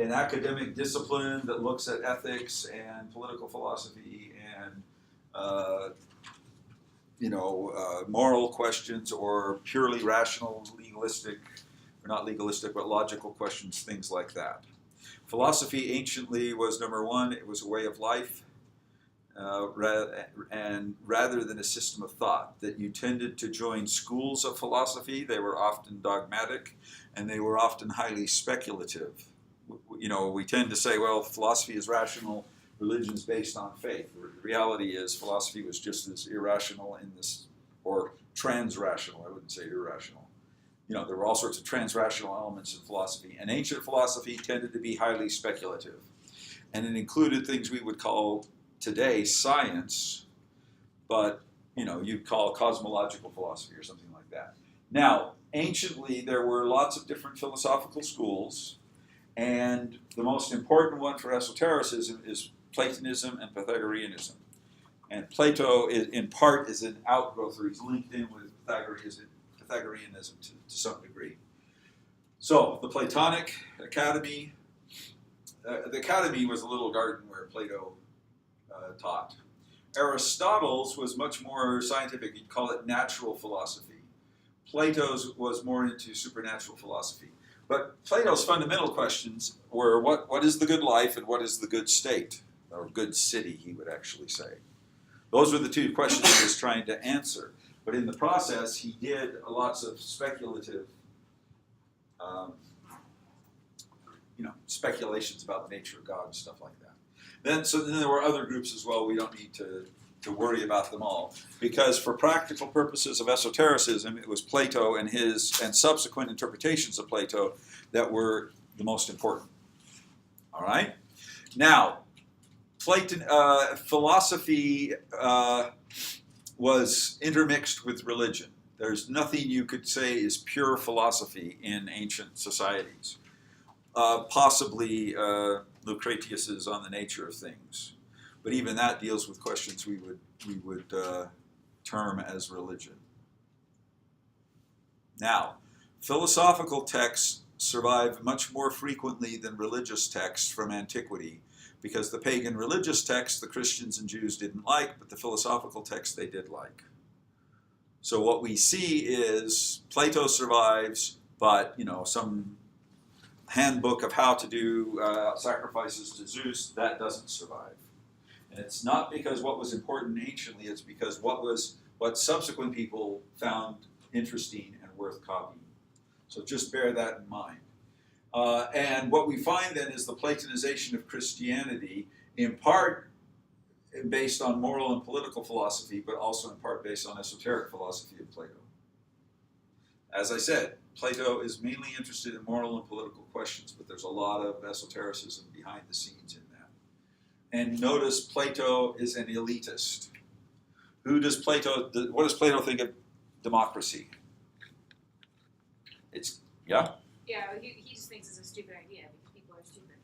an academic discipline that looks at ethics and political philosophy and moral questions, or purely rational, legalistic, or not legalistic, but logical questions, things like that. Philosophy anciently was, number one, it was a way of life, and rather than a system of thought, that you tended to join schools of philosophy. They were often dogmatic, and they were often highly speculative. We tend to say, well, philosophy is rational, religion is based on faith. The reality is philosophy was just as irrational or transrational. I wouldn't say irrational. There were all sorts of transrational elements in philosophy, and ancient philosophy tended to be highly speculative. And it included things we would call today science, but you'd call cosmological philosophy or something like that. Now, anciently, there were lots of different philosophical schools, and the most important one for esotericism is Platonism and Pythagoreanism. And Plato, in part, is an outgrowth, or he's linked in with Pythagoreanism to some degree. So, the Platonic Academy, the Academy was a little garden where Plato taught. Aristotle's was much more scientific. You'd call it natural philosophy. Plato's was more into supernatural philosophy. But Plato's fundamental questions were what is the good life and what is the good state, or good city, he would actually say. Those were the two questions he was trying to answer. But in the process, he did lots of speculative speculations about the nature of God and stuff like that. Then there were other groups as well. We don't need to worry about them all, because for practical purposes of esotericism, it was Plato and subsequent interpretations of Plato that were the most important. All right? Now, philosophy was intermixed with religion. There's nothing you could say is pure philosophy in ancient societies. Possibly Lucretius's On the Nature of Things, but even that deals with questions we would term as religion. Now, philosophical texts survive much more frequently than religious texts from antiquity, because the pagan religious texts the Christians and Jews didn't like, but the philosophical texts they did like. So what we see is Plato survives, but some handbook of how to do sacrifices to Zeus, that doesn't survive. And it's not because what was important anciently, it's because what subsequent people found interesting and worth copying. So just bear that in mind. And what we find then is the Platonization of Christianity, in part based on moral and political philosophy, but also in part based on esoteric philosophy of Plato. As I said, Plato is mainly interested in moral and political questions, but there's a lot of esotericism behind the scenes in that. And notice Plato is an elitist. What does Plato think of democracy? Yeah, he just thinks it's a stupid idea because people are stupid.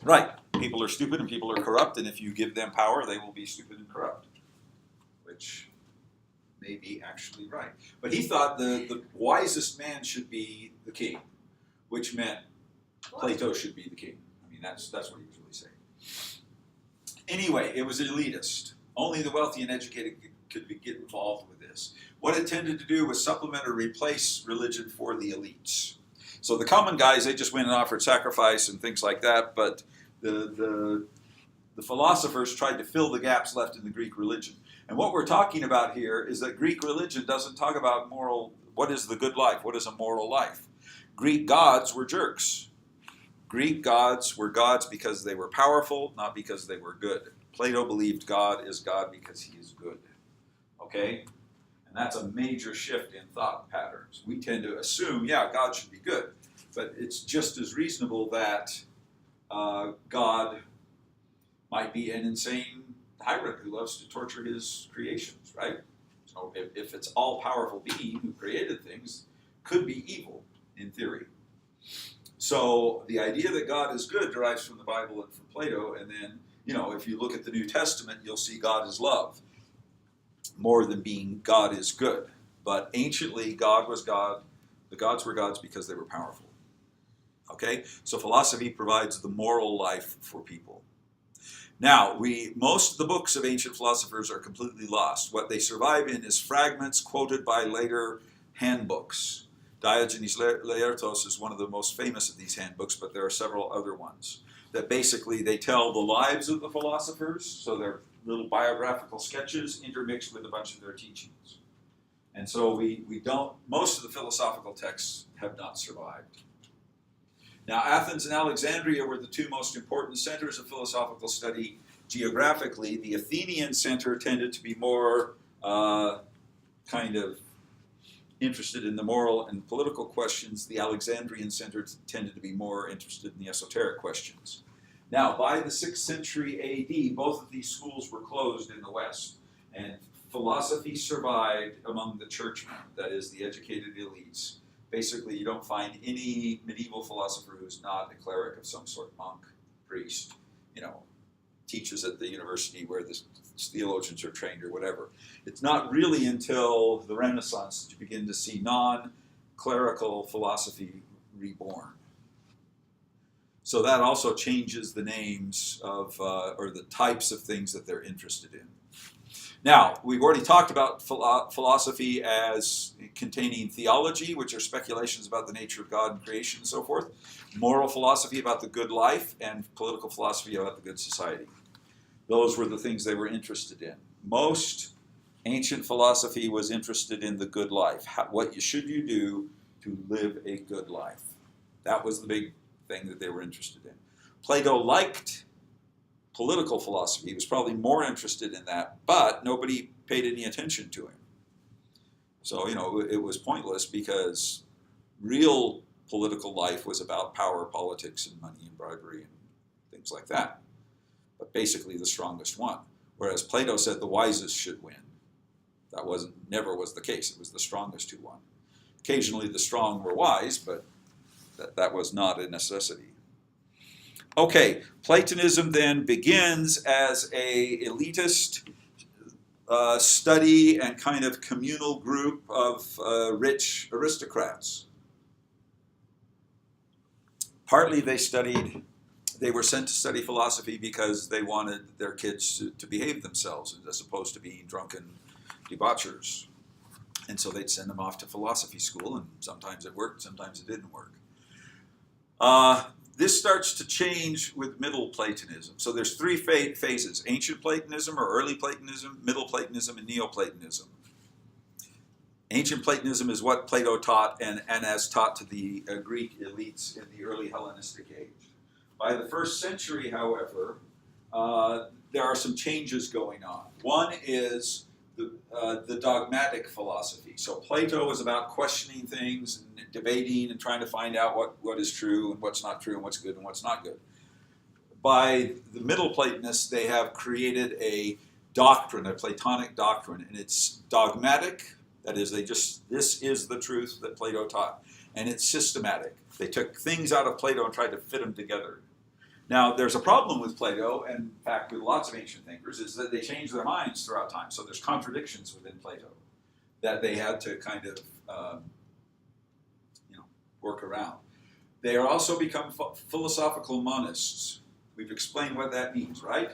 Right. People are stupid and people are corrupt, and if you give them power, they will be stupid and corrupt. Which may be actually right. But he thought the wisest man should be the king, which meant Plato should be the king. I mean, that's what he was really saying. Anyway, it was elitist. Only the wealthy and educated could get involved with this. What it tended to do was supplement or replace religion for the elites. So the common guys, they just went and offered sacrifice and things like that, but the philosophers tried to fill the gaps left in the Greek religion. And what we're talking about here is that Greek religion doesn't talk about what is the good life, what is a moral life. Greek gods were jerks. Greek gods were gods because they were powerful, not because they were good. Plato believed God is God because he is good. Okay? And that's a major shift in thought patterns. We tend to assume, God should be good. But it's just as reasonable that God might be an insane tyrant who loves to torture his creations, right? So if it's all-powerful being who created things, could be evil in theory. So the idea that God is good derives from the Bible and from Plato, and then, if you look at the New Testament, you'll see God is love, more than being God is good. But anciently, God was God. The gods were gods because they were powerful. Okay? So philosophy provides the moral life for people. Now, most of the books of ancient philosophers are completely lost. What they survive in is fragments quoted by later handbooks. Diogenes Laertos is one of the most famous of these handbooks, but there are several other ones that basically they tell the lives of the philosophers, so they're little biographical sketches intermixed with a bunch of their teachings. And so most of the philosophical texts have not survived. Now, Athens and Alexandria were the two most important centers of philosophical study geographically. The Athenian center tended to be more kind of interested in the moral and political questions. The Alexandrian center tended to be more interested in the esoteric questions. Now, by the 6th century AD, both of these schools were closed in the West, and philosophy survived among the churchmen, that is, the educated elites. Basically, you don't find any medieval philosopher who's not a cleric of some sort, monk, priest, teaches at the university where the theologians are trained or whatever. It's not really until the Renaissance that you begin to see non-clerical philosophy reborn. So that also changes the names of, or the types of things that they're interested in. Now, we've already talked about philosophy as containing theology, which are speculations about the nature of God and creation and so forth, moral philosophy about the good life, and political philosophy about the good society. Those were the things they were interested in. Most ancient philosophy was interested in the good life. What should you do to live a good life? That was the big thing that they were interested in. Plato liked political philosophy. He was probably more interested in that, but nobody paid any attention to him. So, it was pointless because real political life was about power, politics, and money and bribery and things like that. But basically the strongest won. Whereas Plato said the wisest should win. That never was the case. It was the strongest who won. Occasionally the strong were wise, but that was not a necessity. Okay, Platonism then begins as a elitist study and kind of communal group of rich aristocrats. Partly they were sent to study philosophy because they wanted their kids to behave themselves as opposed to being drunken debauchers. And so they'd send them off to philosophy school, and sometimes it worked, sometimes it didn't work. This starts to change with Middle Platonism. So there's three phases: ancient Platonism or early Platonism, Middle Platonism, and Neoplatonism. Ancient Platonism is what Plato taught and as taught to the Greek elites in the early Hellenistic age. By the 1st century, however, there are some changes going on. One is the dogmatic philosophy. So Plato is about questioning things and debating and trying to find out what is true and what's not true and what's good and what's not good. By the Middle Platonists, they have created a doctrine, a Platonic doctrine, and it's dogmatic. That is, this is the truth that Plato taught. And it's systematic. They took things out of Plato and tried to fit them together. Now, there's a problem with Plato, and in fact with lots of ancient thinkers, is that they change their minds throughout time. So there's contradictions within Plato that they had to kind of work around. They are also become philosophical monists. We've explained what that means, right?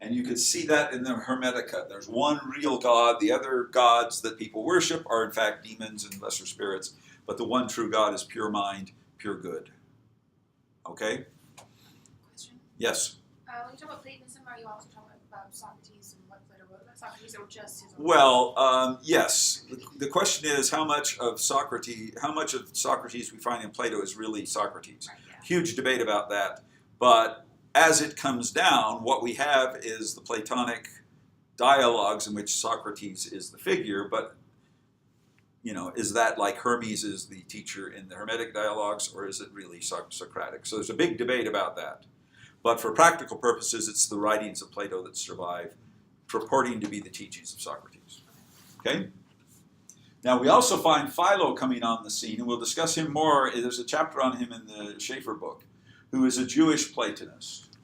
And you can see that in the Hermetica. There's one real God. The other gods that people worship are in fact demons and lesser spirits. But the one true God is pure mind, pure good. Okay? Question? Yes? When you talk about Platonism, are you also talking about Socrates and what Plato wrote about Socrates, or just his own? Well, yes. The question is how much of Socrates we find in Plato is really Socrates. Right, yeah. Huge debate about that. But as it comes down, what we have is the Platonic dialogues in which Socrates is the figure, but is that like Hermes is the teacher in the Hermetic dialogues, or is it really Socratic? So there's a big debate about that. But for practical purposes, it's the writings of Plato that survive, purporting to be the teachings of Socrates. Okay? Now, we also find Philo coming on the scene, and we'll discuss him more. There's a chapter on him in the Schaeffer book, who is a Jewish Platonist.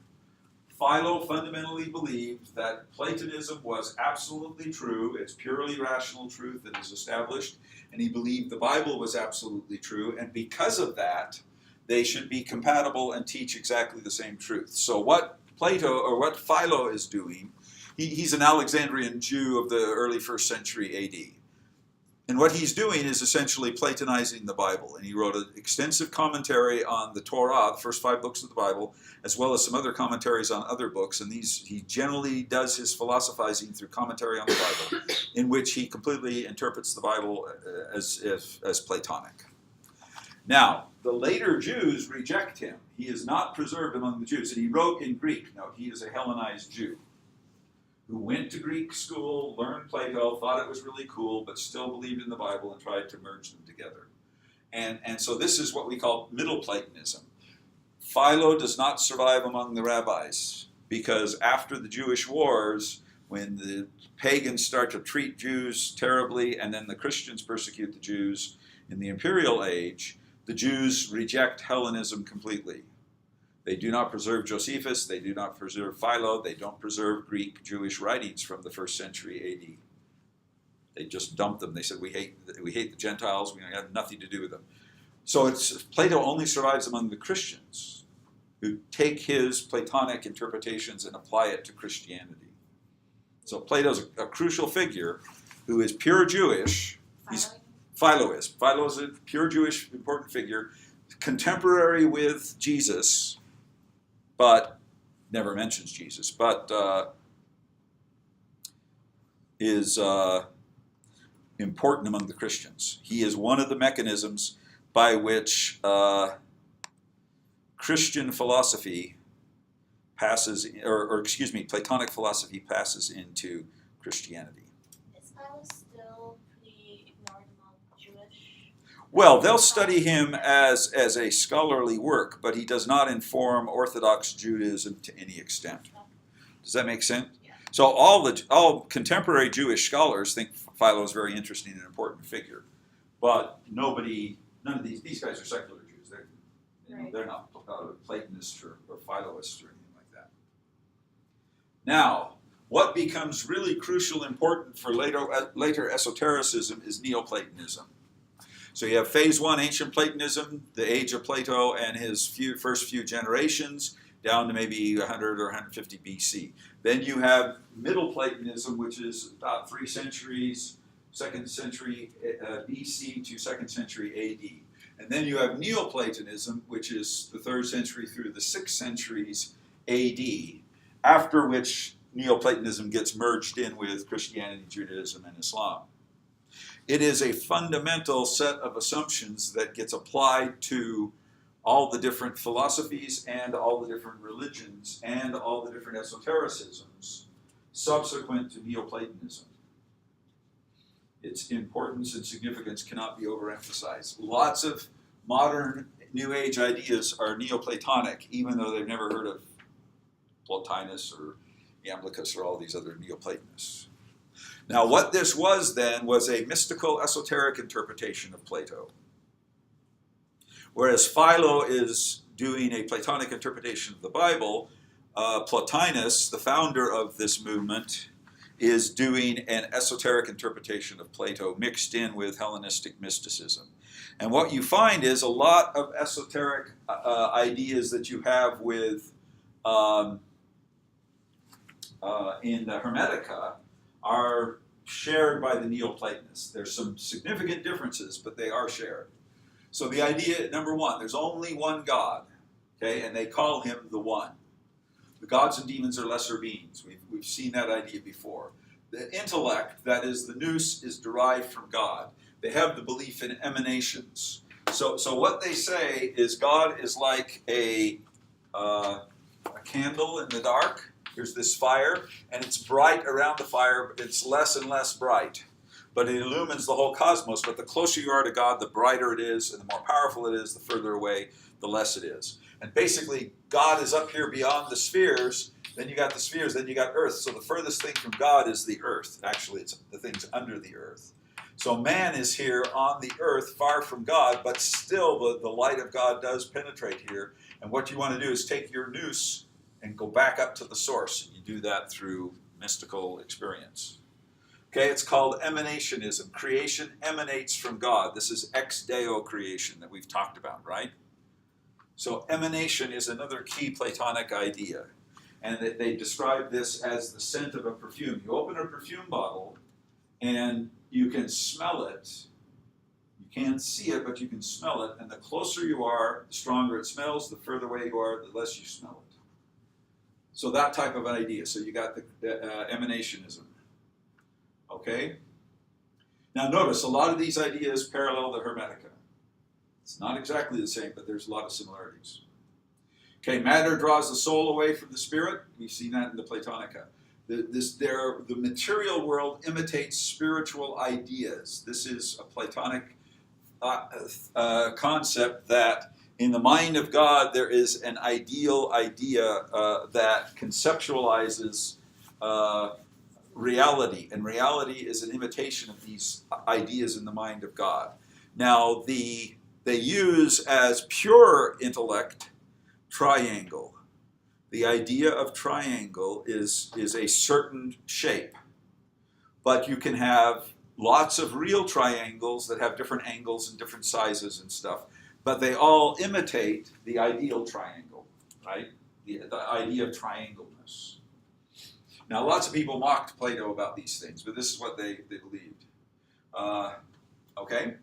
Philo fundamentally believed that Platonism was absolutely true. It's purely rational truth that is established. And he believed the Bible was absolutely true. And because of that, they should be compatible and teach exactly the same truth. So what Plato, or what Philo is doing, he's an Alexandrian Jew of the early 1st century AD. And what he's doing is essentially Platonizing the Bible. And he wrote an extensive commentary on the Torah, the first 5 books of the Bible, as well as some other commentaries on other books. And he generally does his philosophizing through commentary on the Bible, in which he completely interprets the Bible as Platonic. Now, the later Jews reject him. He is not preserved among the Jews. And he wrote in Greek. Now, he is a Hellenized Jew who went to Greek school, learned Plato, thought it was really cool, but still believed in the Bible and tried to merge them together. And so this is what we call Middle Platonism. Philo does not survive among the rabbis because after the Jewish wars, when the pagans start to treat Jews terribly and then the Christians persecute the Jews in the imperial age, the Jews reject Hellenism completely. They do not preserve Josephus, they do not preserve Philo, they don't preserve Greek Jewish writings from the 1st century AD. They just dumped them. They said, we hate the Gentiles, we have nothing to do with them. So Plato only survives among the Christians who take his Platonic interpretations and apply it to Christianity. So Plato's a crucial figure who is pure Jewish. Philo is a pure Jewish important figure, contemporary with Jesus, but never mentions Jesus, but is important among the Christians. He is one of the mechanisms by which Christian philosophy passes, Platonic philosophy passes into Christianity. Is Philo still pretty ignored among Jewish? Well, they'll study him as a scholarly work, but he does not inform Orthodox Judaism to any extent. Does that make sense? Yeah. So all contemporary Jewish scholars think Philo is a very interesting and important figure, but none of these guys are secular Jews. They're not Platonists or Philoists or anything like that. Now, what becomes really crucial and important for later esotericism is Neoplatonism. So you have phase 1, ancient Platonism, the age of Plato and his first few generations, down to maybe 100 or 150 BC. Then you have Middle Platonism, which is about 3 centuries, 2nd century BC to 2nd century AD. And then you have Neoplatonism, which is the 3rd century through the 6th centuries AD, after which Neoplatonism gets merged in with Christianity, Judaism, and Islam. It is a fundamental set of assumptions that gets applied to all the different philosophies and all the different religions and all the different esotericisms subsequent to Neoplatonism. Its importance and significance cannot be overemphasized. Lots of modern New Age ideas are Neoplatonic, even though they've never heard of Plotinus or Iamblichus or all these other Neoplatonists. Now, what this was then was a mystical, esoteric interpretation of Plato. Whereas Philo is doing a Platonic interpretation of the Bible, Plotinus, the founder of this movement, is doing an esoteric interpretation of Plato mixed in with Hellenistic mysticism. And what you find is a lot of esoteric ideas that you have with in the Hermetica are shared by the Neoplatonists. There's some significant differences, but they are shared. So the idea, number one, there's only one God, okay, and they call him the One. The gods and demons are lesser beings. We've seen that idea before. The intellect, that is the nous, is derived from God. They have the belief in emanations. So what they say is God is like a candle in the dark. There's this fire, and it's bright around the fire, but it's less and less bright. But it illumines the whole cosmos. But the closer you are to God, the brighter it is, and the more powerful it is, the further away, the less it is. And basically, God is up here beyond the spheres, then you got the spheres, then you got Earth. So the furthest thing from God is the Earth. Actually, it's the things under the Earth. So man is here on the Earth, far from God, but still the light of God does penetrate here. And what you want to do is take your nous and go back up to the source. And you do that through mystical experience. Okay, it's called emanationism. Creation emanates from God. This is ex deo creation that we've talked about, right? So emanation is another key Platonic idea. And they describe this as the scent of a perfume. You open a perfume bottle and you can smell it. You can't see it, but you can smell it. And the closer you are, the stronger it smells. The further away you are, the less you smell it. So that type of an idea. So you got the emanationism. Okay? Now notice, a lot of these ideas parallel the Hermetica. It's not exactly the same, but there's a lot of similarities. Okay, matter draws the soul away from the spirit. We've seen that in the Platonica. The material world imitates spiritual ideas. This is a Platonic concept that in the mind of God there is an ideal idea that conceptualizes reality, and reality is an imitation of these ideas in the mind of God. Now, they use as pure intellect triangle. The idea of triangle is a certain shape, but you can have lots of real triangles that have different angles and different sizes and stuff, but they all imitate the ideal triangle, right? The idea of triangleness. Now, lots of people mocked Plato about these things, but this is what they believed. Okay?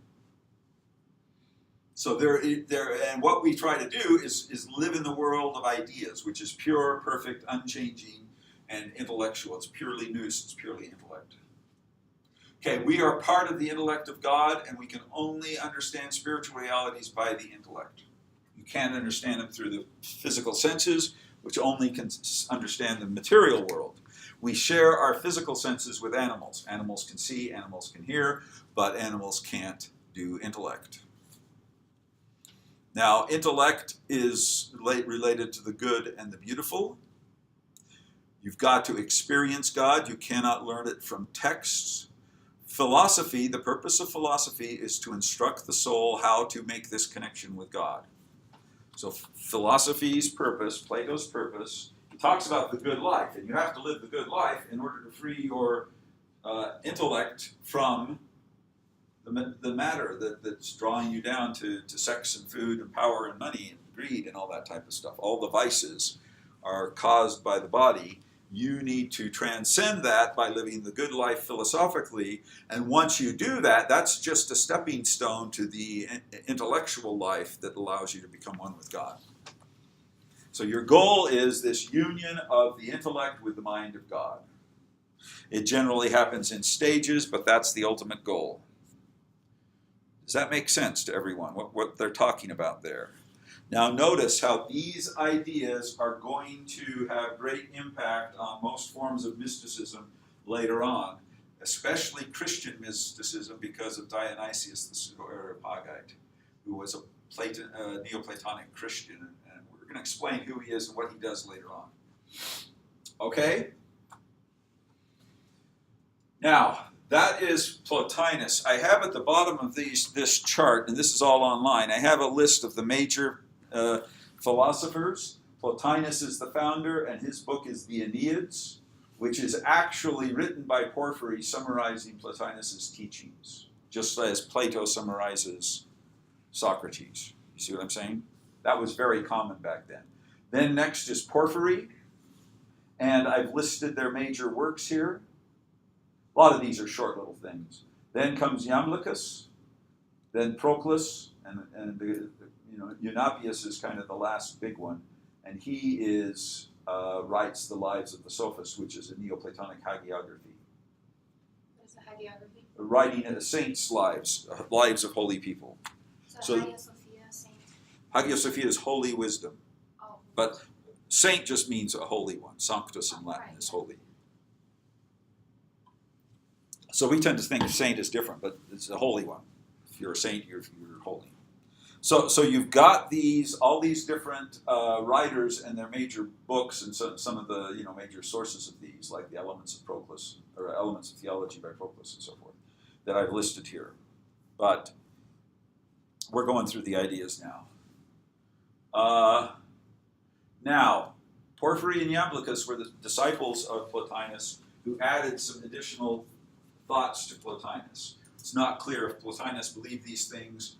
So and what we try to do is live in the world of ideas, which is pure, perfect, unchanging, and intellectual. It's purely nous, it's purely intellect. Okay, we are part of the intellect of God, and we can only understand spiritual realities by the intellect. You can't understand them through the physical senses, which only can understand the material world. We share our physical senses with animals. Animals can see, animals can hear, but animals can't do intellect. Now, intellect is related to the good and the beautiful. You've got to experience God. You cannot learn it from texts. Philosophy, the purpose of philosophy is to instruct the soul how to make this connection with God. So philosophy's purpose, Plato's purpose, he talks about the good life, and you have to live the good life in order to free your intellect from the matter that's drawing you down to sex and food and power and money and greed and all that type of stuff. All the vices are caused by the body. You need to transcend that by living the good life philosophically, and once you do that, that's just a stepping stone to the intellectual life that allows you to become one with God. So your goal is this union of the intellect with the mind of God. It generally happens in stages, but that's the ultimate goal. Does that make sense to everyone, what they're talking about there? Now notice how these ideas are going to have great impact on most forms of mysticism later on, especially Christian mysticism because of Dionysius the Pseudo-Areopagite, who was a Neoplatonic Christian, and we're going to explain who he is and what he does later on. Okay? Now, that is Plotinus. I have at the bottom of this chart, and this is all online, I have a list of the major philosophers. Plotinus is the founder, and his book is the Aeneads, which is actually written by Porphyry summarizing Plotinus's teachings, just as Plato summarizes Socrates. You see what I'm saying? That was very common back then. Then next is Porphyry, and I've listed their major works here. A lot of these are short little things. Then comes Iamblichus, then Proclus, and Eunapius is kind of the last big one, and he writes the Lives of the Sophists, which is a Neoplatonic hagiography. What is the hagiography? Writing saints' lives, lives of holy people. So Hagia Sophia, saint. Hagia Sophia is holy wisdom, Oh. but saint just means a holy one. Sanctus in Latin is holy. So we tend to think saint is different, but it's a holy one. If you're a saint, you're holy. So you've got all these different writers and their major books, and some of the major sources of these, like the Elements of Proclus or Elements of Theology by Proclus and so forth, that I've listed here. But we're going through the ideas now. Now, Porphyry and Iamblichus were the disciples of Plotinus who added some additional thoughts to Plotinus. It's not clear if Plotinus believed these things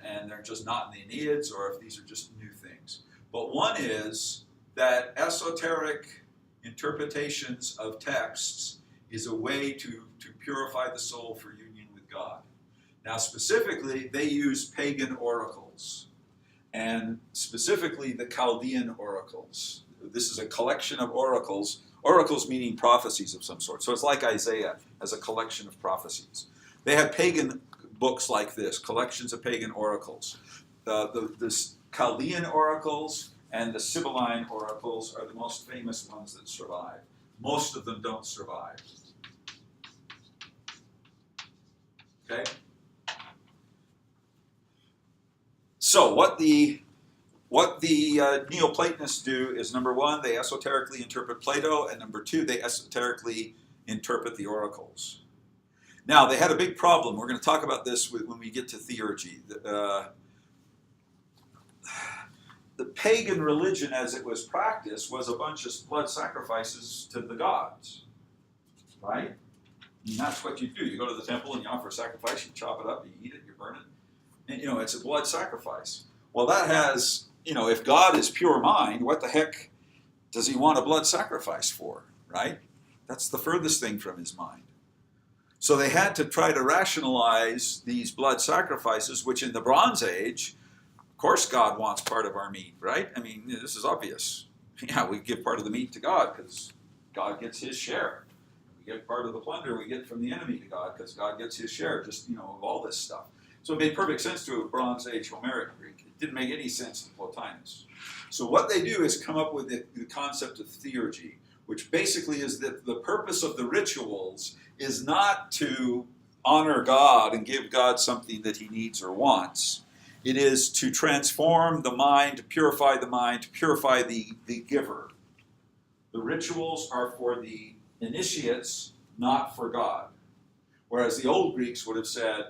and they're just not in the Aeneads, or if these are just new But one is that esoteric interpretations of texts is a way to purify the soul for union with God. Now, specifically, they use pagan oracles, and specifically the Chaldean oracles. This is a collection of oracles, oracles meaning prophecies of some sort. So it's like Isaiah as a collection of prophecies. They had pagan books like this, collections of pagan oracles. The Chaldean oracles and the Sibylline oracles are the most famous ones that survive. Most of them don't survive. Okay? So what the Neoplatonists do is, number one, they esoterically interpret Plato, and number two, they esoterically interpret the oracles. Now, they had a big problem. We're going to talk about this when we get to theurgy. The pagan religion as it was practiced was a bunch of blood sacrifices to the gods, right? And that's what you do. You go to the temple and you offer a sacrifice, you chop it up, you eat it, you burn it. And, it's a blood sacrifice. Well, that has, if God is pure mind, what the heck does he want a blood sacrifice for, right? That's the furthest thing from his mind. So they had to try to rationalize these blood sacrifices, which in the Bronze Age, of course God wants part of our meat, right? I mean, this is obvious. Yeah, we give part of the meat to God because God gets his share. We give part of the plunder we get from the enemy to God because God gets his share, just, of all this stuff. So it made perfect sense to a Bronze Age Homeric Greek. It didn't make any sense to Plotinus. So what they do is come up with the concept of theurgy, which basically is that the purpose of the rituals is not to honor God and give God something that he needs or wants. It is to transform the mind, to purify the giver. The rituals are for the initiates, not for God. Whereas the old Greeks would have said,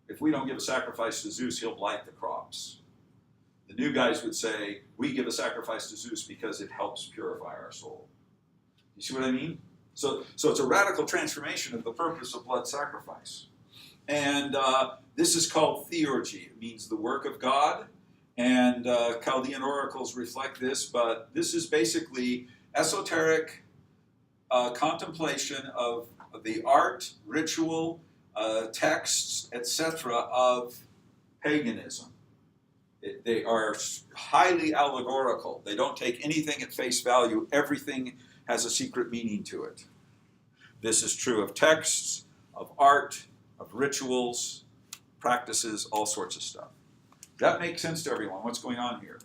if we don't give a sacrifice to Zeus, he'll blight the crops. The new guys would say, we give a sacrifice to Zeus because it helps purify our soul. You see what I mean? So it's a radical transformation of the purpose of blood sacrifice. And this is called theurgy. It means the work of God. And Chaldean oracles reflect this, but this is basically esoteric contemplation of the art, ritual, texts, etc. of paganism. They are highly allegorical. They don't take anything at face value. Everything has a secret meaning to it. This is true of texts, of art, of rituals, practices, all sorts of stuff. That makes sense to everyone. What's going on here?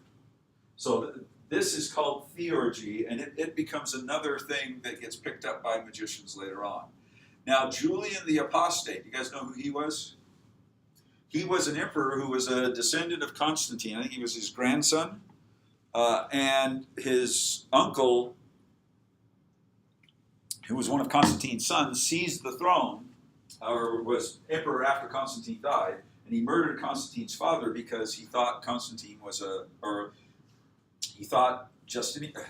So this is called theurgy, and it becomes another thing that gets picked up by magicians later on. Now, Julian the Apostate, you guys know who he was? He was an emperor who was a descendant of Constantine. I think he was his grandson. And his uncle, who was one of Constantine's sons, seized the throne, or was emperor after Constantine died, and he murdered Constantine's father because he thought Constantine was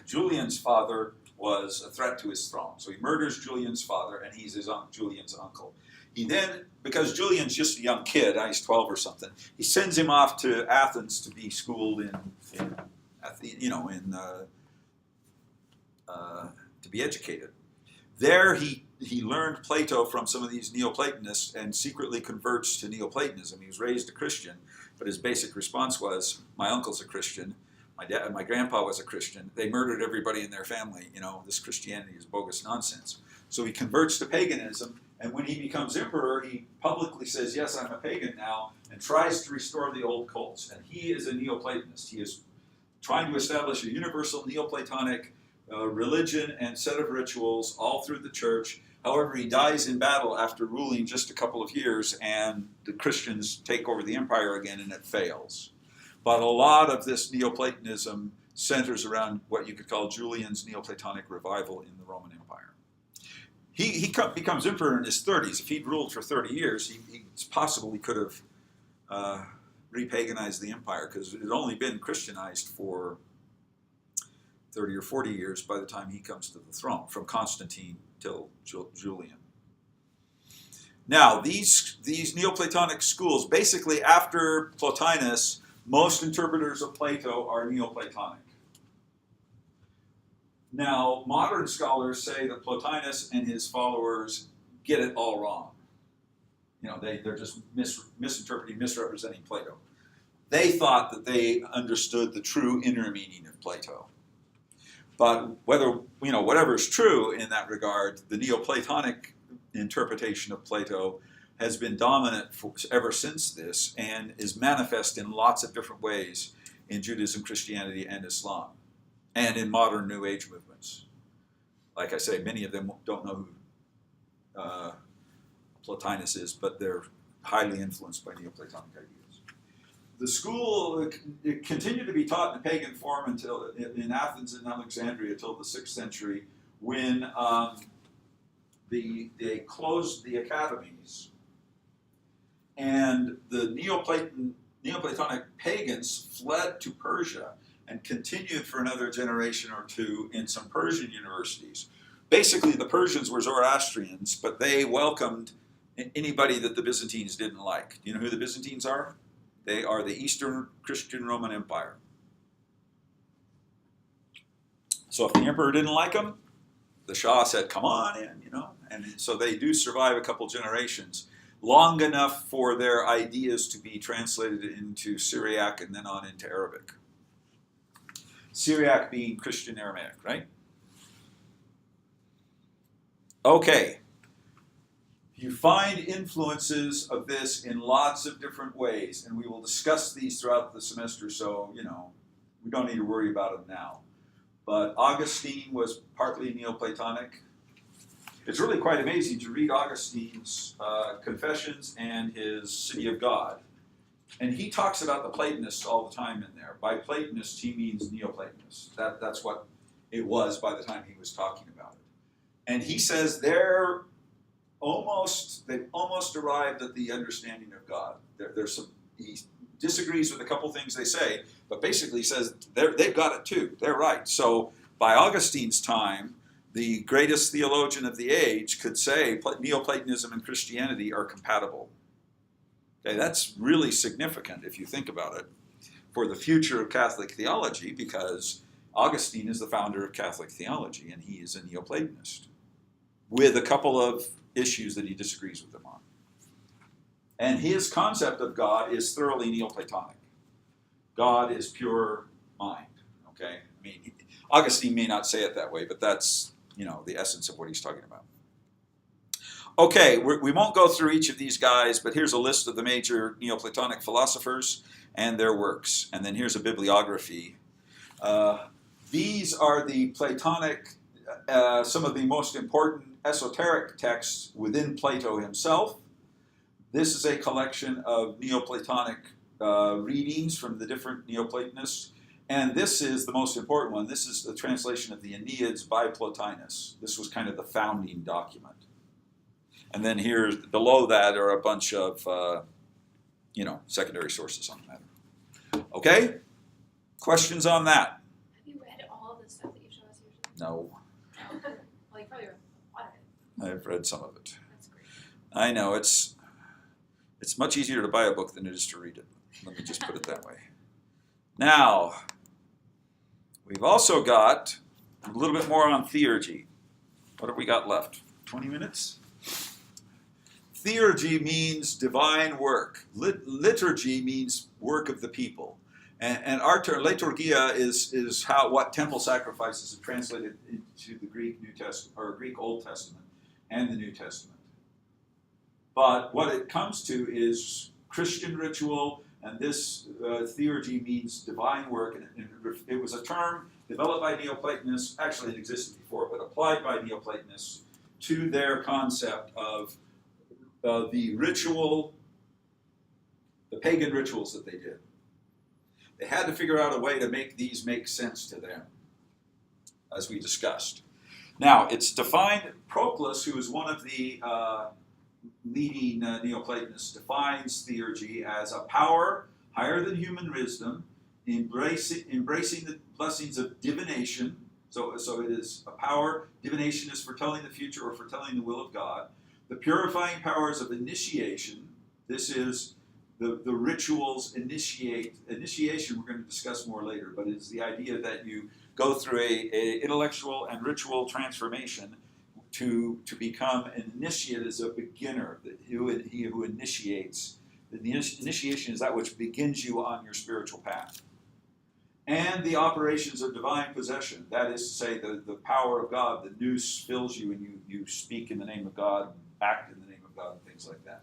Julian's father was a threat to his throne. So he murders Julian's father, and he's Julian's uncle. He then, because Julian's just a young kid, he's 12 or something, he sends him off to Athens to be schooled to be educated. There he learned Plato from some of these Neoplatonists and secretly converts to Neoplatonism. He was raised a Christian, but his basic response was, my uncle's a Christian, my grandpa was a Christian, they murdered everybody in their family, this Christianity is bogus nonsense. So he converts to paganism, and when he becomes emperor, he publicly says, yes, I'm a pagan now, and tries to restore the old cults. And he is a Neoplatonist. He is trying to establish a universal Neoplatonic religion and set of rituals all through the church. However, he dies in battle after ruling just a couple of years, and the Christians take over the empire again, and it fails. But a lot of this Neoplatonism centers around what you could call Julian's Neoplatonic revival in the Roman Empire. He becomes emperor in his 30s. If he'd ruled for 30 years, it's possible he could have repaganized the empire, because it had only been Christianized for 30 or 40 years by the time he comes to the throne, from Constantine till Julian. Now, these Neoplatonic schools, basically after Plotinus, Most interpreters of Plato are Neoplatonic. Now, modern scholars say that Plotinus and his followers get it all wrong. You know, they're just misinterpreting, misrepresenting Plato. They thought that they understood the true inner meaning of Plato. But whatever is true in that regard, the Neoplatonic interpretation of Plato has been dominant ever since this and is manifest in lots of different ways in Judaism, Christianity, and Islam, and in modern New Age movements. Like I say, many of them don't know who Plotinus is, but they're highly influenced by Neoplatonic ideas. The school continued to be taught in a pagan form until in Athens and Alexandria until the 6th century, when they closed the academies, and the Neoplatonic pagans fled to Persia and continued for another generation or two in some Persian universities. Basically, the Persians were Zoroastrians, but they welcomed anybody that the Byzantines didn't like. Do you know who the Byzantines are? They are the Eastern Christian Roman Empire. So if the emperor didn't like them, the Shah said, come on in, you know. And so they do survive a couple generations, long enough for their ideas to be translated into Syriac and then on into Arabic. Syriac being Christian Aramaic, right? Okay. You find influences of this in lots of different ways, and we will discuss these throughout the semester, so, you know, we don't need to worry about them now. But Augustine was partly Neoplatonic. It's really quite amazing to read Augustine's Confessions and his City of God. And he talks about the Platonists all the time in there. By Platonists, he means Neoplatonists. That's what it was by the time he was talking about it. And he says they've almost arrived at the understanding of God. He disagrees with a couple things they say, but basically says they've got it too. They're right. So by Augustine's time, the greatest theologian of the age could say Neoplatonism and Christianity are compatible. Okay, that's really significant if you think about it for the future of Catholic theology, because Augustine is the founder of Catholic theology, and he is a Neoplatonist with a couple of issues that he disagrees with them on. And his concept of God is thoroughly Neoplatonic. God is pure mind, okay? I mean, Augustine may not say it that way, but that's, you know, the essence of what he's talking about. Okay, we won't go through each of these guys, but here's a list of the major Neoplatonic philosophers and their works. And then here's a bibliography. These are the Platonic, some of the most important esoteric texts within Plato himself. This is a collection of Neoplatonic readings from the different Neoplatonists. And this is the most important one. This is the translation of the Aeneids by Plotinus. This was kind of the founding document. And then here, below that, are a bunch of, secondary sources on the matter. Okay? Questions on that? Have you read all the stuff that you show us usually? No. Well, you probably read a lot of it. I've read some of it. That's great. I know, it's much easier to buy a book than it is to read it. Let me just put it that way. Now, we've also got a little bit more on theurgy. What have we got left? 20 minutes? Theurgy means divine work. Liturgy means work of the people. And our term, liturgia, is what temple sacrifices are translated into the Greek New Testament, or Greek Old Testament and the New Testament. But what it comes to is Christian ritual, and this theurgy means divine work. And it was a term developed by Neoplatonists, actually it existed before, but applied by Neoplatonists to their concept of the ritual, the pagan rituals that they did. They had to figure out a way to make these make sense to them, as we discussed. Now, it's defined, Proclus, who is one of the leading Neoplatonists, defines theurgy as a power higher than human wisdom, embracing the blessings of divination. So it is a power, divination is foretelling the future or foretelling the will of God. The purifying powers of initiation, this is the rituals initiation we're going to discuss more later, but it's the idea that you go through a intellectual and ritual transformation to become an initiate as a beginner, he who initiates. The initiation is that which begins you on your spiritual path. And the operations of divine possession, that is to say, the power of God, the nous fills you, and you speak in the name of God, act in the name of God, and things like that.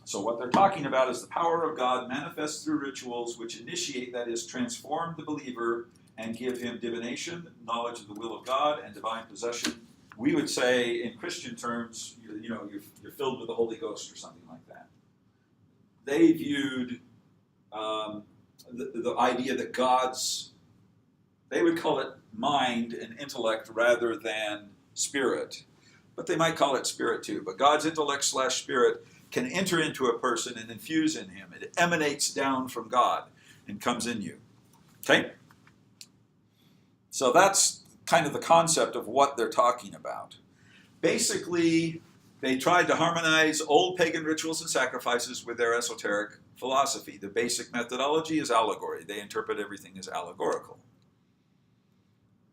So what they're talking about is the power of God manifests through rituals which initiate, that is, transform the believer and give him divination, knowledge of the will of God, and divine possession. We would say, in Christian terms, you're filled with the Holy Ghost or something like that. They viewed the idea that they would call it mind and intellect rather than spirit, but they might call it spirit too. But God's intellect / spirit can enter into a person and infuse in him. It emanates down from God and comes in you. Okay? So that's kind of the concept of what they're talking about. Basically, they tried to harmonize old pagan rituals and sacrifices with their esoteric philosophy. The basic methodology is allegory. They interpret everything as allegorical.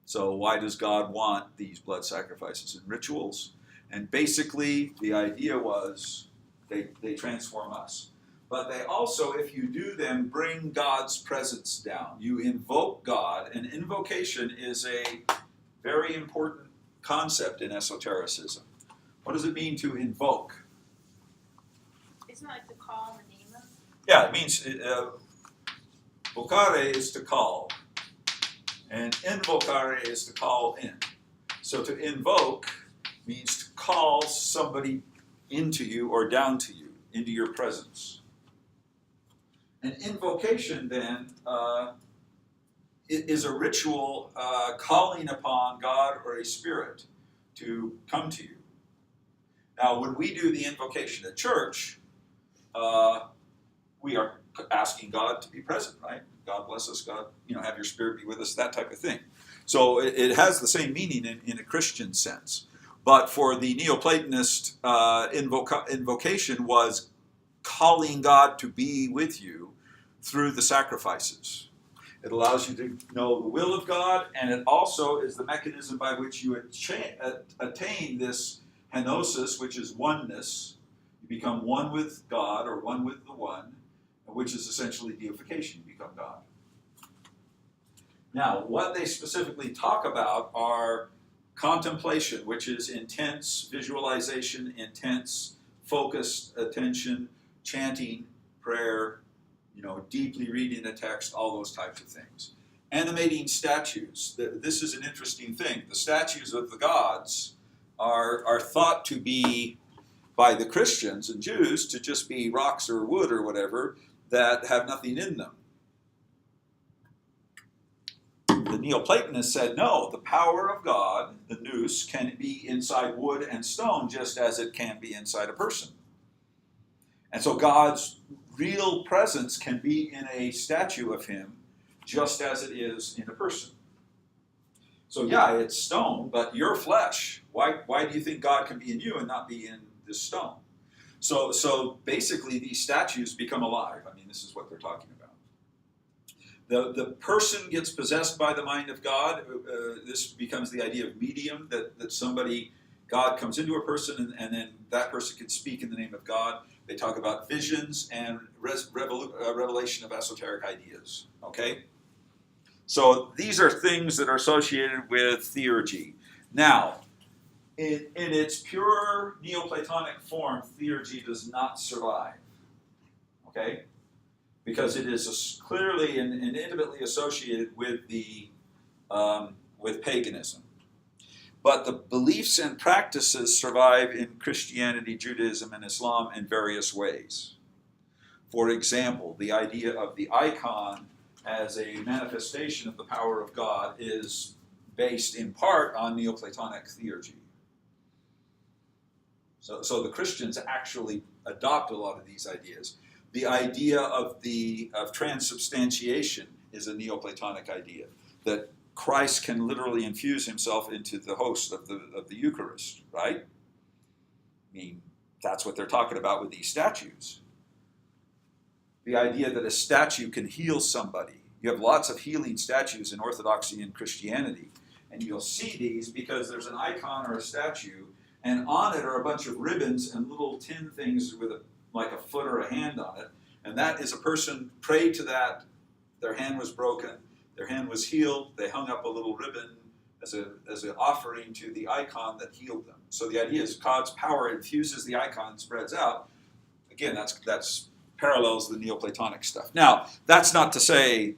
So why does God want these blood sacrifices and rituals? And basically, the idea was they transform us. But they also, if you do them, bring God's presence down. You invoke God, and invocation is a very important concept in esotericism. What does it mean to invoke? Isn't it like to call in the name of? Yeah, it means vocare is to call, and invocare is to call in. So to invoke means to call somebody into you or down to you, into your presence. An invocation then is a ritual calling upon God or a spirit to come to you. Now, when we do the invocation at church, we are asking God to be present, right? God bless us, God, have your spirit be with us, that type of thing. So it has the same meaning in a Christian sense. But for the Neoplatonist, invocation was calling God to be with you through the sacrifices. It allows you to know the will of God, and it also is the mechanism by which you attain this henosis, which is oneness. You become one with God, or one with the one, which is essentially deification. You become God. Now, what they specifically talk about are contemplation, which is intense visualization, intense focused attention, chanting, prayer, deeply reading the text, all those types of things. Animating statues. This is an interesting thing. The statues of the gods are thought to be, by the Christians and Jews, to just be rocks or wood or whatever that have nothing in them. The Neoplatonists said, no, the power of God, the nous, can be inside wood and stone just as it can be inside a person. And so God's real presence can be in a statue of him just as it is in a person. So yeah, it's stone, but you're flesh. Why do you think God can be in you and not be in this stone? So basically these statues become alive. I mean, this is what they're talking about. The person gets possessed by the mind of God. This becomes the idea of medium, that somebody, God comes into a person and then that person can speak in the name of God. They talk about visions and revelation of esoteric ideas. Okay? So these are things that are associated with theurgy. Now, in its pure Neoplatonic form, theurgy does not survive. Okay? Because it is clearly and intimately associated with with paganism. But the beliefs and practices survive in Christianity, Judaism, and Islam in various ways. For example, the idea of the icon as a manifestation of the power of God is based in part on Neoplatonic theurgy. So the Christians actually adopt a lot of these ideas. The idea of transubstantiation is a Neoplatonic idea, that Christ can literally infuse himself into the host of the Eucharist, right? I mean, that's what they're talking about with these statues. The idea that a statue can heal somebody. You have lots of healing statues in Orthodoxy and Christianity. And you'll see these because there's an icon or a statue, and on it are a bunch of ribbons and little tin things with like a foot or a hand on it. And that is a person prayed to that, their hand was broken, their hand was healed, they hung up a little ribbon as an offering to the icon that healed them. So the idea is God's power infuses the icon, spreads out. Again, that's parallels the Neoplatonic stuff. Now, that's not to say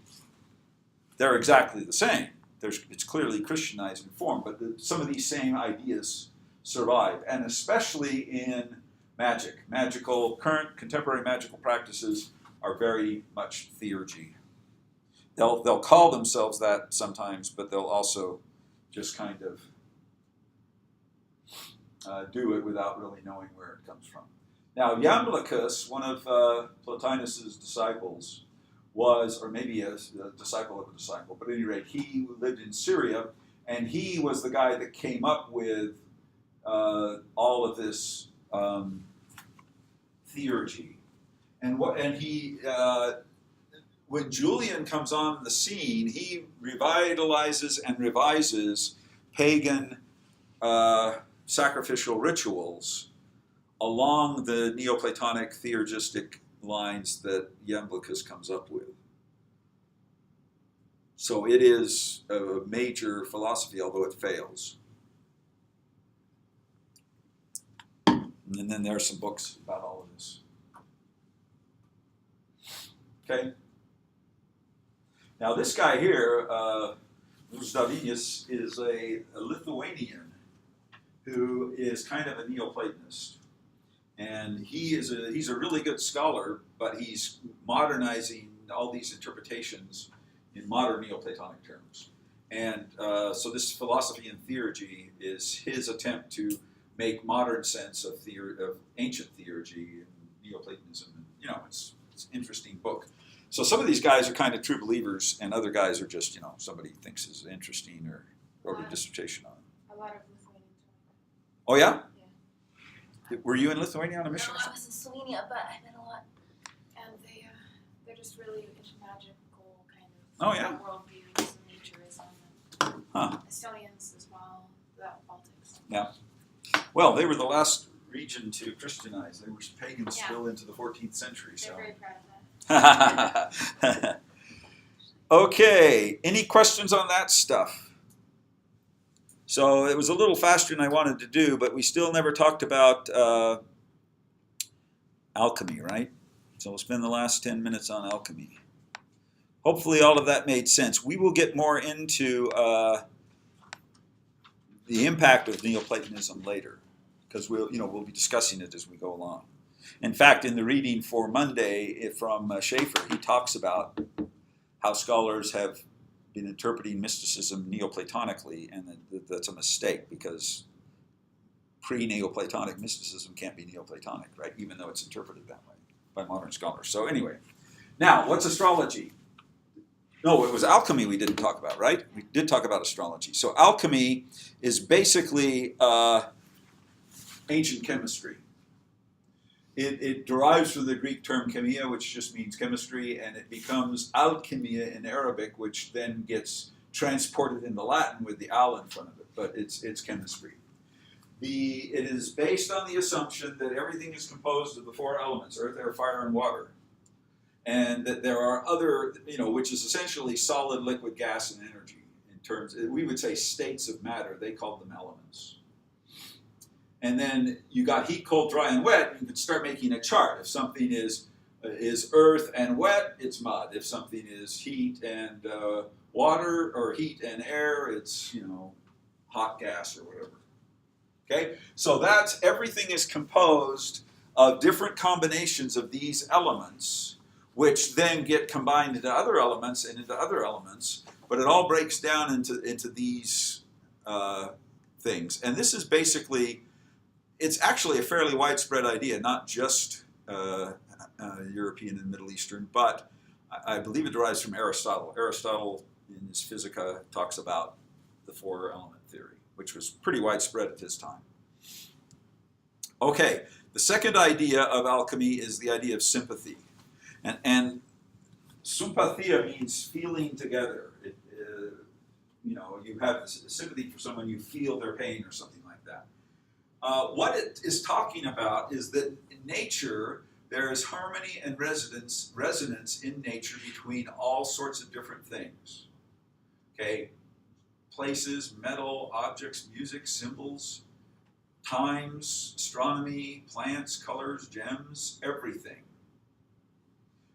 they're exactly the same. It's clearly Christianized in form, but some of these same ideas survive, and especially in magic. Current contemporary magical practices are very much theurgy. They'll call themselves that sometimes, but they'll also just kind of do it without really knowing where it comes from. Now, Iamblichus, one of Plotinus's disciples, was, or maybe a disciple of a disciple, but at any rate, he lived in Syria, and he was the guy that came up with all of this theurgy. And he, when Julian comes on the scene, he revitalizes and revises pagan sacrificial rituals along the Neoplatonic theurgistic lines that Iamblichus comes up with. So it is a major philosophy, although it fails. And then there are some books about all of this. Okay? Now this guy here, Uzdavinas, is a Lithuanian who is kind of a Neoplatonist. And he's a really good scholar, but he's modernizing all these interpretations in modern Neoplatonic terms. And so this philosophy and theurgy is his attempt to make modern sense of ancient theurgy and Neoplatonism. And, it's an interesting book. So some of these guys are kind of true believers, and other guys are just, somebody thinks is interesting or wrote a dissertation on it. A lot of Lithuanians. Oh, yeah? Yeah. Were you in Lithuania on a No, mission? I was in Slovenia, but I've been a lot. And they're just really into magical kind of Oh, yeah? worldviews and naturism. And Huh. Estonians as well, the Baltics. Yeah. Well, they were the last region to Christianize. They were pagans Yeah. still into the 14th century. They're So. very proud of that. Okay, any questions on that stuff? So it was a little faster than I wanted to do, but we still never talked about alchemy, right? So we'll spend the last 10 minutes on alchemy. Hopefully all of that made sense. We will get more into the impact of Neoplatonism later, because we'll be discussing it as we go along. In fact, in the reading for Monday from Schaeffer, he talks about how scholars have been interpreting mysticism Neoplatonically, and that's a mistake because pre-Neoplatonic mysticism can't be Neoplatonic, right? Even though it's interpreted that way by modern scholars. So anyway, now what's astrology? No, it was alchemy we didn't talk about, right? We did talk about astrology. So alchemy is basically ancient chemistry. It derives from the Greek term chemia, which just means chemistry, and it becomes alchemia in Arabic, which then gets transported into Latin with the al in front of it, but it's chemistry. It is based on the assumption that everything is composed of the four elements, earth, air, fire, and water, and that there are other, which is essentially solid, liquid, gas, and energy. In terms, we would say states of matter. They called them elements. And then you got heat, cold, dry, and wet. You could start making a chart. If something is earth and wet, it's mud. If something is heat and water, or heat and air, it's hot gas or whatever. Okay, so everything is composed of different combinations of these elements, which then get combined into other elements and into other elements. But it all breaks down into these things. And this is basically. It's actually a fairly widespread idea, not just European and Middle Eastern, but I believe it derives from Aristotle. Aristotle, in his Physica, talks about the four-element theory, which was pretty widespread at his time. Okay, the second idea of alchemy is the idea of sympathy. And sympathia means feeling together. You have sympathy for someone, you feel their pain or something like that. What it is talking about is that in nature, there is harmony and resonance in nature between all sorts of different things. Okay? Places, metal, objects, music, symbols, times, astronomy, plants, colors, gems, everything.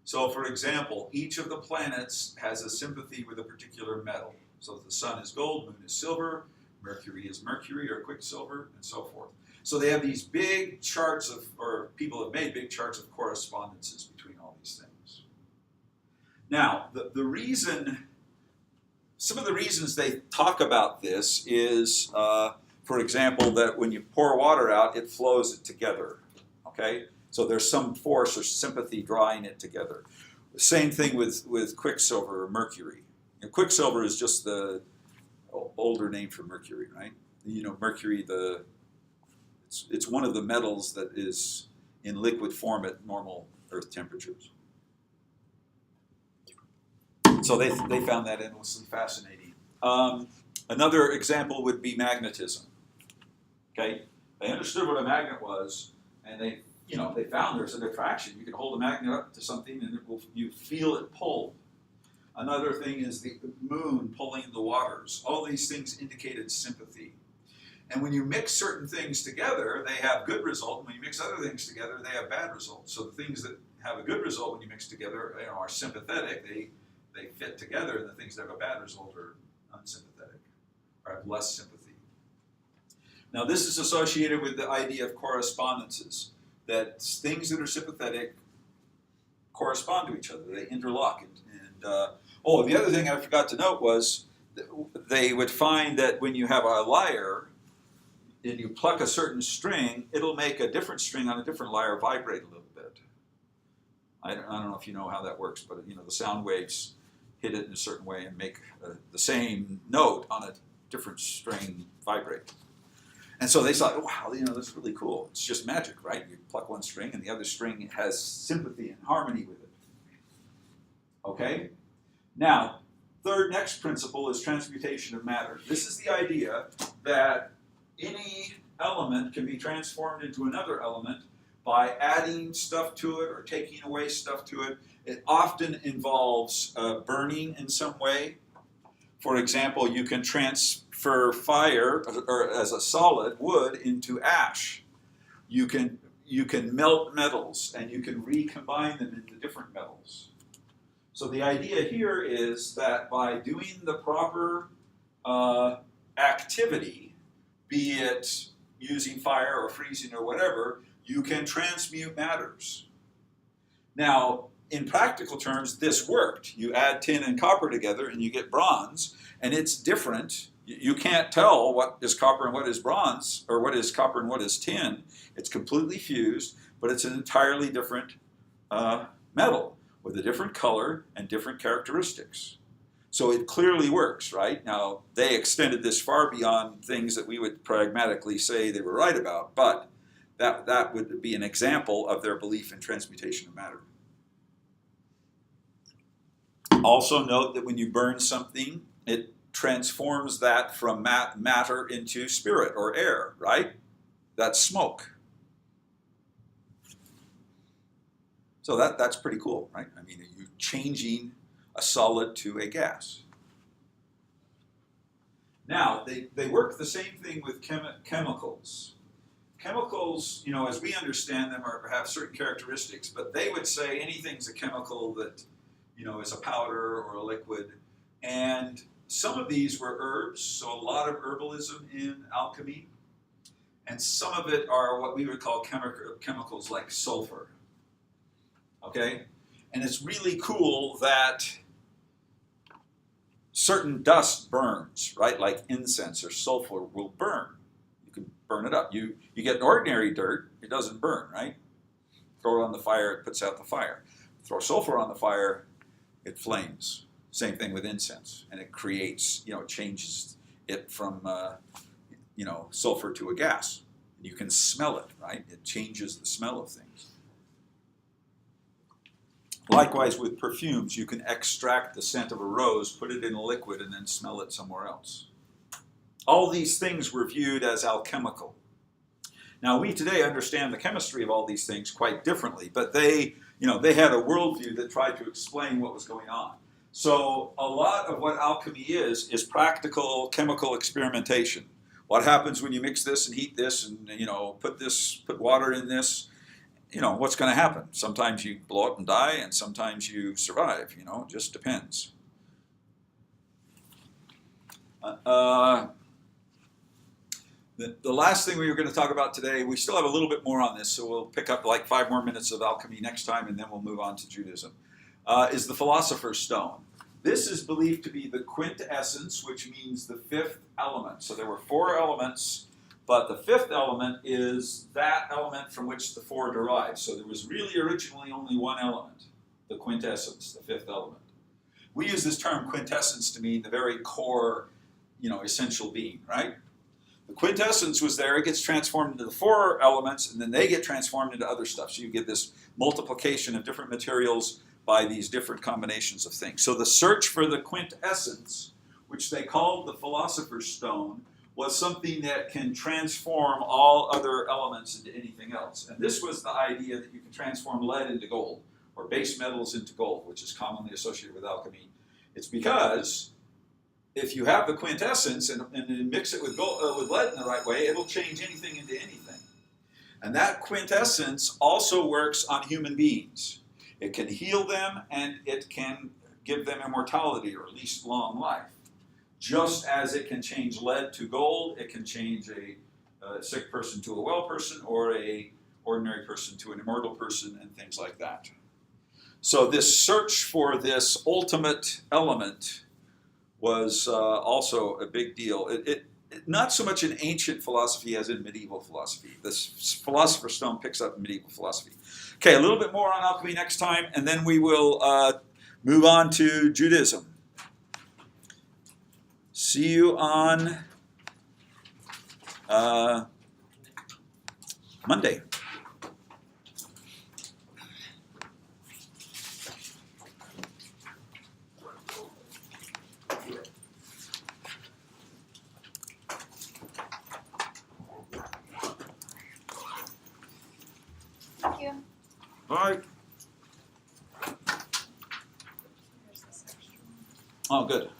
So, for example, each of the planets has a sympathy with a particular metal. So the sun is gold, moon is silver, Mercury is mercury or quicksilver, and so forth. So they have these big charts or people have made big charts of correspondences between all these things. Now, some of the reasons they talk about this is, for example, that when you pour water out, it flows it together, okay? So there's some force or sympathy drawing it together. The same thing with quicksilver or mercury. Quicksilver is just the older name for mercury, right? Mercury, it's one of the metals that is in liquid form at normal Earth temperatures. So they found that endlessly fascinating. Another example would be magnetism. Okay, they understood what a magnet was, and they found there's an attraction. You can hold a magnet up to something, and you feel it pull. Another thing is the moon pulling the waters. All these things indicated sympathy. And when you mix certain things together, they have good results. When you mix other things together, they have bad results. So the things that have a good result when you mix together are sympathetic. They fit together, and the things that have a bad result are unsympathetic, or have less sympathy. Now, this is associated with the idea of correspondences, that things that are sympathetic correspond to each other. They interlock. The other thing I forgot to note was that they would find that when you have a lyre and you pluck a certain string, it'll make a different string on a different lyre vibrate a little bit. I don't know if you know how that works, but the sound waves hit it in a certain way and make the same note on a different string vibrate. And so they thought, wow, this is really cool. It's just magic, right? You pluck one string and the other string has sympathy and harmony with it. Okay? Now, next principle is transmutation of matter. This is the idea that any element can be transformed into another element by adding stuff to it or taking away stuff to it. It often involves burning in some way. For example, you can transfer fire or as a solid wood into ash. You can melt metals and you can recombine them into different metals. So the idea here is that by doing the proper activity, be it using fire or freezing or whatever, you can transmute matters. Now, in practical terms, this worked. You add tin and copper together and you get bronze, and it's different. You can't tell what is copper and what is bronze, or what is copper and what is tin. It's completely fused, but it's an entirely different metal with a different color and different characteristics. So it clearly works, right? Now, they extended this far beyond things that we would pragmatically say they were right about, but that would be an example of their belief in transmutation of matter. Also note that when you burn something, it transforms that from matter into spirit or air, right? That's smoke. So that's pretty cool, right? I mean, you're changing a solid to a gas. Now, they work the same thing with chemicals. Chemicals, as we understand them, have certain characteristics, but they would say anything's a chemical that, is a powder or a liquid. And some of these were herbs, so a lot of herbalism in alchemy. And some of it are what we would call chemicals like sulfur. Okay? And it's really cool that certain dust burns, right? Like incense or sulfur will burn. You can burn it up. You get ordinary dirt, it doesn't burn, right? Throw it on the fire, it puts out the fire. Throw sulfur on the fire, it flames. Same thing with incense. And it creates, changes it from, sulfur to a gas. You can smell it, right? It changes the smell of things. Likewise with perfumes, you can extract the scent of a rose, put it in a liquid, and then smell it somewhere else. All these things were viewed as alchemical. Now we today understand the chemistry of all these things quite differently, but they had a worldview that tried to explain what was going on. So a lot of what alchemy is practical chemical experimentation. What happens when you mix this and heat this and put water in this? What's going to happen? Sometimes you blow up and die, and sometimes you survive. It just depends. The last thing we were going to talk about today, we still have a little bit more on this, so we'll pick up like 5 more minutes of alchemy next time, and then we'll move on to Judaism, is the Philosopher's Stone. This is believed to be the quintessence, which means the 5th element. So there were 4 elements, but the 5th element is that element from which the 4 derive. So there was really originally only 1 element, the quintessence, the 5th element. We use this term quintessence to mean the very core, essential being, right? The quintessence was there, it gets transformed into the 4 elements, and then they get transformed into other stuff. So you get this multiplication of different materials by these different combinations of things. So the search for the quintessence, which they called the Philosopher's Stone, was something that can transform all other elements into anything else. And this was the idea that you can transform lead into gold, or base metals into gold, which is commonly associated with alchemy. It's because if you have the quintessence and mix it with lead in the right way, it'll change anything into anything. And that quintessence also works on human beings. It can heal them, and it can give them immortality, or at least long life. Just as it can change lead to gold, it can change a sick person to a well person, or a ordinary person to an immortal person, and things like that. So this search for this ultimate element was also a big deal. It not so much in ancient philosophy as in medieval philosophy. This Philosopher's Stone picks up in medieval philosophy. Okay, a little bit more on alchemy next time, and then we will move on to Judaism. See you on Monday. Thank you. All right. Here's this extra one. Oh, good.